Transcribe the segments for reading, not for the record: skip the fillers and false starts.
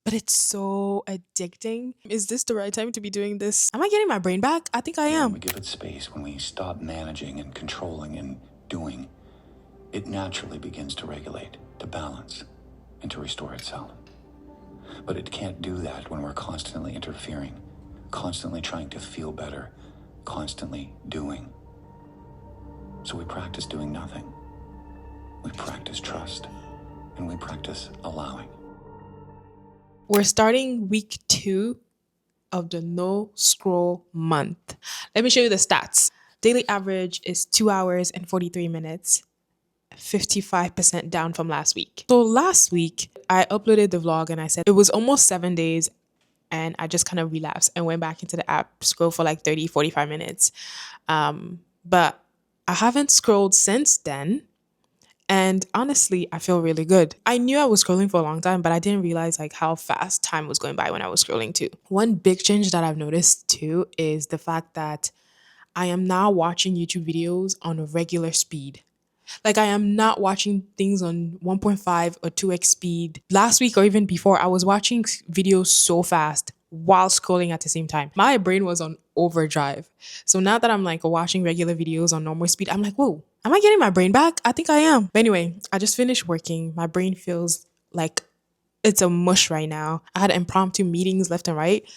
but it's so addicting. Is this the right time to be doing this? Am I getting my brain back? I think I When we am. give it space, when we stop managing and controlling and doing, it naturally begins to regulate, to balance, and to restore itself. But it can't do that when we're constantly interfering, constantly trying to feel better, constantly doing. So we practice doing nothing. We practice trust, and we practice allowing. We're starting week 2 of the no scroll month. Let me show you the stats. Daily average is 2 hours and 43 minutes, 55% down from last week. So last week, I uploaded the vlog and I said it was almost 7 days and I just kind of relapsed and went back into the app, scroll for like 30, 45 minutes. But I haven't scrolled since then. And honestly, I feel really good. I knew I was scrolling for a long time, but I didn't realize like how fast time was going by when I was scrolling too. One big change that I've noticed too is the fact that I am now watching YouTube videos on a regular speed. Like I am not watching things on 1.5 or 2x speed. Last week or even before, I was watching videos so fast while scrolling at the same time. My brain was on overdrive. So now that I'm like watching regular videos on normal speed, I'm like, whoa, am I getting my brain back? I think I am. But anyway, I just finished working. My brain feels like it's a mush right now. I had impromptu meetings left and right.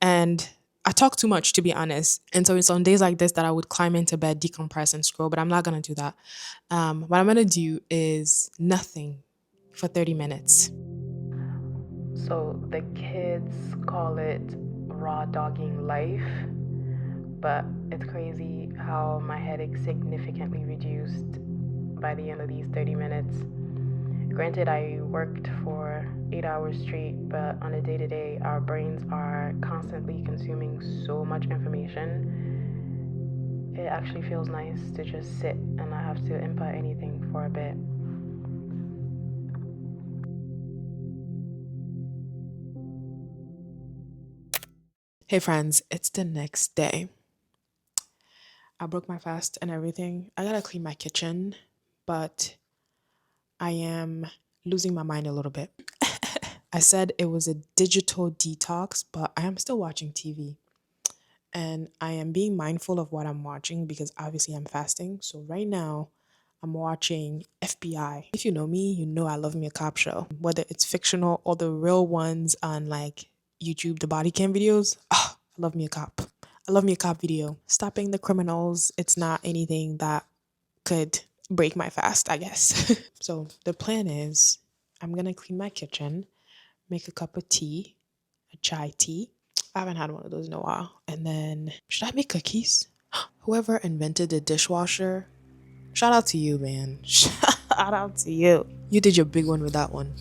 And I talk too much, to be honest. And so it's on days like this that I would climb into bed, decompress, and scroll, but I'm not going to do that. What I'm going to do is nothing for 30 minutes. So the kids call it raw dogging life, but it's crazy how my headache significantly reduced by the end of these 30 minutes. Granted, I worked for 8 hours straight, but on a day to day, our brains are constantly consuming so much information. It actually feels nice to just sit and not have to input anything for a bit. Hey, friends, it's the next day. I broke my fast and everything. I gotta clean my kitchen, but I am losing my mind a little bit. I said it was a digital detox, but I am still watching TV. And I am being mindful of what I'm watching because obviously I'm fasting. So right now, I'm watching FBI. If you know me, you know I love me a cop show, whether it's fictional or the real ones on like YouTube, the body cam videos. Oh, I love me a cop. I love me a cop video. Stopping the criminals, it's not anything that could break my fast, I guess. So the plan is I'm gonna clean my kitchen, make a cup of tea, a chai tea. I haven't had one of those in a while. And then, should I make cookies? Whoever invented the dishwasher, shout out to you, man. Shout out to you. You did your big one with that one.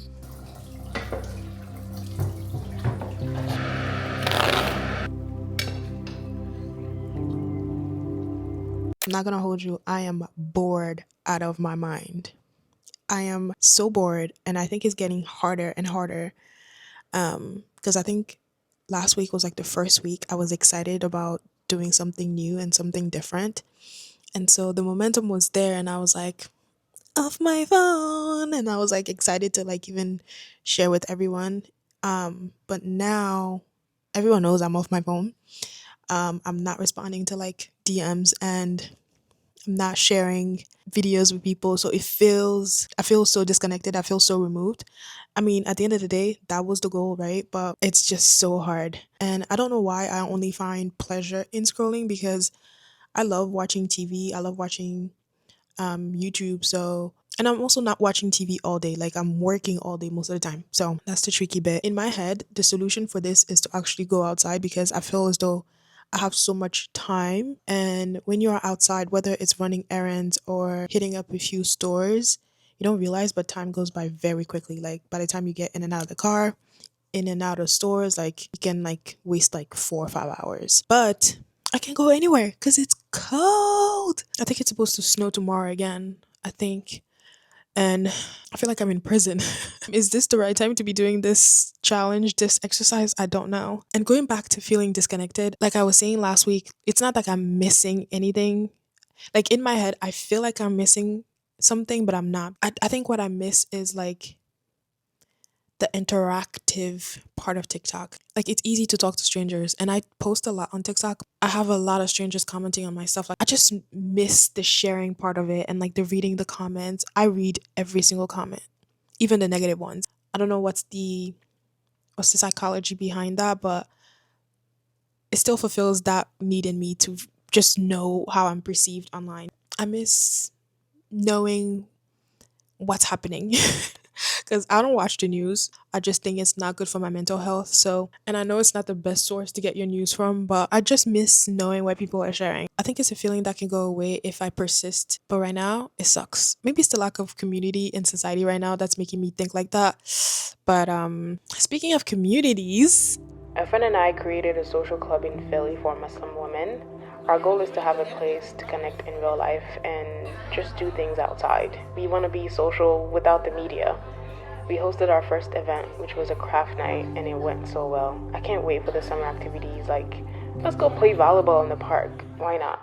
I'm not gonna hold you. I am bored out of my mind. I am so bored, and I think it's getting harder and harder. Because I think last week was like the first week I was excited about doing something new and something different. And so the momentum was there, and I was like, off my phone, and I was like excited to like even share with everyone. But now everyone knows I'm off my phone. I'm not responding to like DMs, and I'm not sharing videos with people. So I feel so disconnected. I feel so removed. I mean, at the end of the day, that was the goal, right? But it's just so hard. And I don't know why I only find pleasure in scrolling because I love watching TV. I love watching YouTube. So, and I'm also not watching TV all day. Like I'm working all day most of the time. So that's the tricky bit. In my head, the solution for this is to actually go outside because I feel as though I have so much time. And when you're outside, whether it's running errands or hitting up a few stores, you don't realize, but time goes by very quickly. Like by the time you get in and out of the car, in and out of stores, like you can like waste like 4 or 5 hours. But I can't go anywhere because it's cold. I think it's supposed to snow tomorrow again. I think. And I feel like I'm in prison. Is this the right time to be doing this challenge, this exercise? I don't know. And going back to feeling disconnected, like I was saying last week, it's not like I'm missing anything. Like in my head, I feel like I'm missing something, but I'm not. I think what I miss is like the interactive part of TikTok. Like it's easy to talk to strangers and I post a lot on TikTok. I have a lot of strangers commenting on my stuff. Like I just miss the sharing part of it and like the reading the comments. I read every single comment, even the negative ones. I don't know what's the psychology behind that, but it still fulfills that need in me to just know how I'm perceived online. I miss knowing what's happening because I don't watch the news. I just think it's not good for my mental health. So, and I know it's not the best source to get your news from, but I just miss knowing what people are sharing. I think it's a feeling that can go away if I persist. But right now, it sucks. Maybe it's the lack of community in society right now that's making me think like that. But speaking of communities, a friend and I created a social club in Philly for Muslim women. Our goal is to have a place to connect in real life and just do things outside. We want to be social without the media. We hosted our first event, which was a craft night, and it went so well. I can't wait for the summer activities. Like, let's go play volleyball in the park. Why not?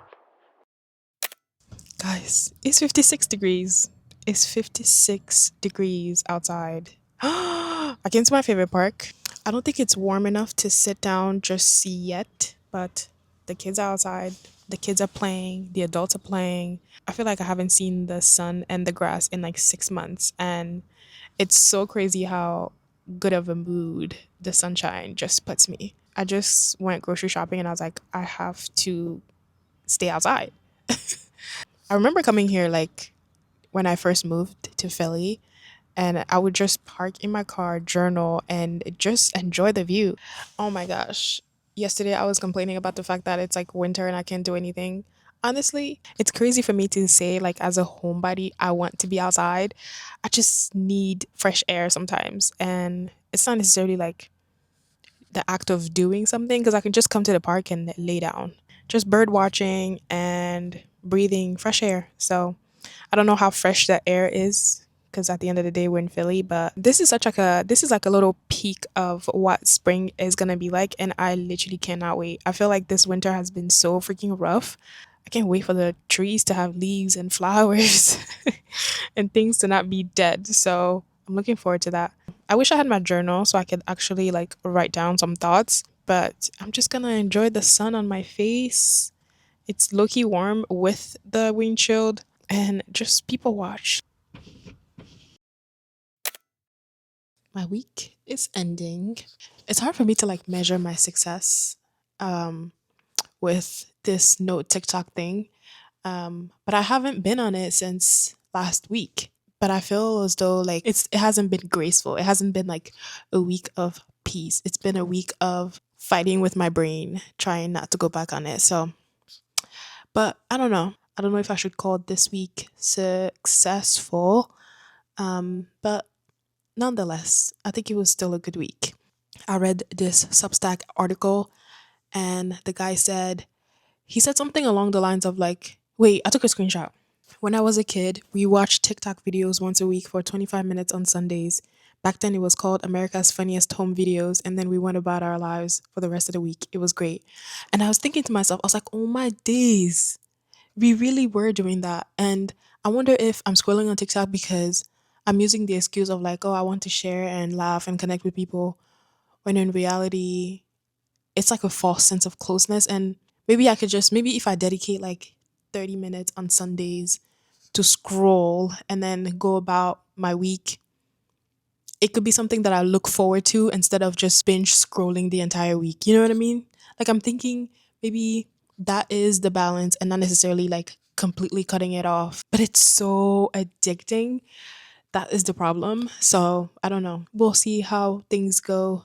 Guys, it's 56 degrees. It's 56 degrees outside. I came to my favorite park. I don't think it's warm enough to sit down just see yet, but the kids are outside. The kids are playing, the adults are playing. I feel like I haven't seen the sun and the grass in like 6 months. And it's so crazy how good of a mood the sunshine just puts me. I just went grocery shopping and I was like, I have to stay outside. I remember coming here like when I first moved to Philly and I would just park in my car, journal, and just enjoy the view. Oh my gosh. Yesterday I was complaining about the fact that it's like winter and I can't do anything. Honestly, it's crazy for me to say like as a homebody, I want to be outside. I just need fresh air sometimes. And it's not necessarily like the act of doing something because I can just come to the park and lay down. Just bird watching and breathing fresh air. So I don't know how fresh the air is because at the end of the day we're in Philly, but this is like a little peak of what spring is gonna be like, and I literally cannot wait. I feel like this winter has been so freaking rough. I can't wait for the trees to have leaves and flowers and things to not be dead. So I'm looking forward to that. I wish I had my journal so I could actually like write down some thoughts, but I'm just gonna enjoy the sun on my face. It's low key warm with the windshield and just people watch. My week is ending. It's hard for me to like measure my success um, with this no TikTok thing. But I haven't been on it since last week. But I feel as though like it hasn't been graceful. It hasn't been like a week of peace. It's been a week of fighting with my brain, trying not to go back on it. So, but I don't know. I don't know if I should call this week successful. But nonetheless, I think it was still a good week. I read this Substack article and the guy said, he said something along the lines of like, wait, I took a screenshot. When I was a kid, we watched TikTok videos once a week for 25 minutes on Sundays. Back then, it was called America's Funniest Home Videos, and then we went about our lives for the rest of the week. It was great. And I was thinking to myself, I was like, oh my days, we really were doing that. And I wonder if I'm scrolling on TikTok because I'm using the excuse of like, oh, I want to share and laugh and connect with people, when in reality, it's like a false sense of closeness. And maybe I could just, maybe if I dedicate like 30 minutes on Sundays to scroll and then go about my week, it could be something that I look forward to instead of just binge scrolling the entire week. You know what I mean? Like I'm thinking maybe that is the balance and not necessarily like completely cutting it off. But it's so addicting. That is the problem. So I don't know. We'll see how things go.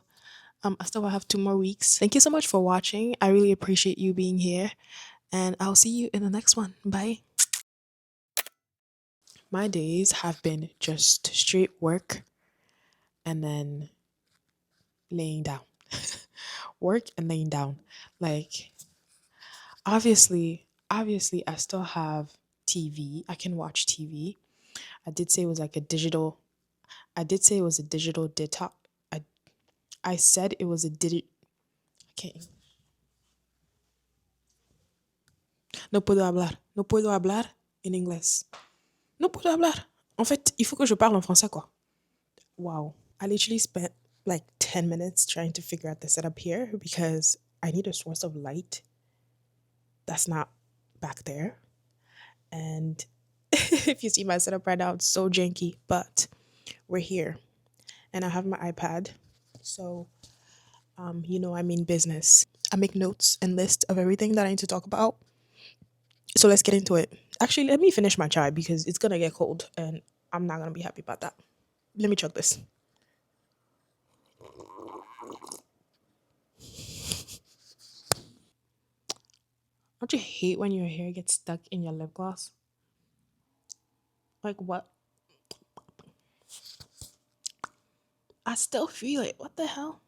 I still have 2 more weeks. Thank you so much for watching. I really appreciate you being here. And I'll see you in the next one. Bye. My days have been just straight work and then laying down. Work and laying down. Like obviously I still have TV. I can watch TV. I did say it was like a digital I did say it was a digital detox. I I said it was a digi okay. No puedo hablar. No puedo hablar en inglés. No puedo hablar. En fait, il faut que je parle en français quoi. Wow. I literally spent like 10 minutes trying to figure out the setup here because I need a source of light that's not back there. And if you see my setup right now, it's so janky, but we're here. And I have my iPad. So, I mean business. I make notes and list of everything that I need to talk about. So let's get into it. Actually, let me finish my chai because it's gonna get cold and I'm not gonna be happy about that. Let me chug this. Don't you hate when your hair gets stuck in your lip gloss? Like what? I still feel it. What the hell?